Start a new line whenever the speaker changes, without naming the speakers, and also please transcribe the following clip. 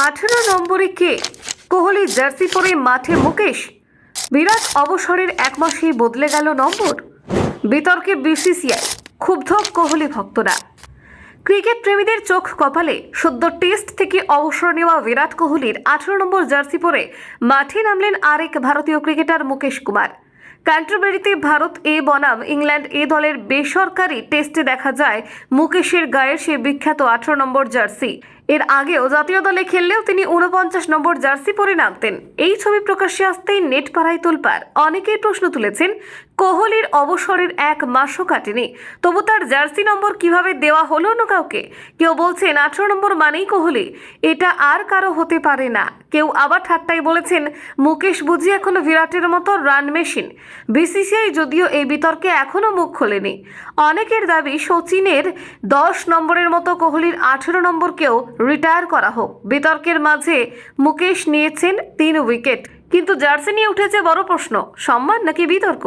18 নম্বরে কে? কোহলি জার্সি পরে মাঠে মুকেশ। বিরাট অবসরের এক মাসেই বদলে গেল নম্বর। বিতর্কে বিসিসিআই, ক্ষুব্ধ কোহলি ভক্তরা। ক্রিকেট প্রেমীদের চোখ কপালে। সদ্য টেস্ট থেকে অবসর নেওয়া বিরাট কোহলির 18 নম্বর জার্সি পরে মাঠে নামলেন আরেক ভারতীয় ক্রিকেটার মুকেশ কুমার। ক্যান্টারবারিতে ভারত এ বনাম ইংল্যান্ড এ দলের বেসরকারি টেস্টে দেখা যায় মুকেশের গায়ে সে বিখ্যাত 18 নম্বর জার্সি। এর আগেও জাতীয় দলে খেললেও তিনি 49 নম্বর জার্সি পরে নামতেন। এই ছবি প্রকাশ্যে আসতেই নেট পাড়ায় তোলপাড়। অনেকেই প্রশ্ন তুলেছেন, কোহলির অবসরের এক মাসও কাটেনি, তবু তার জার্সি নম্বর কিভাবে দেওয়া হলো না কাউকে? কেউ বলছেন 18 নম্বর মানেই কোহলি, এটা আর কারো হতে পারে না। কেউ আবার ঠাট্টাই বলেছেন, মুকেশ বুঝি এখনো বিরাটের মতো রান মেশিন। বিসিসিআই যদিও এই বিতর্কে এখনো মুখ খোলেনি। অনেকের দাবি সচিনের 10 নম্বরের মতো কোহলির 18 নম্বরকেও রিটায়ার করা হোক। বিতর্কের মাঝে মুকেশ নিয়েছেন 3 উইকেট, কিন্তু জার্সি নিয়ে উঠেছে বড় প্রশ্ন, সম্মান নাকি বিতর্ক?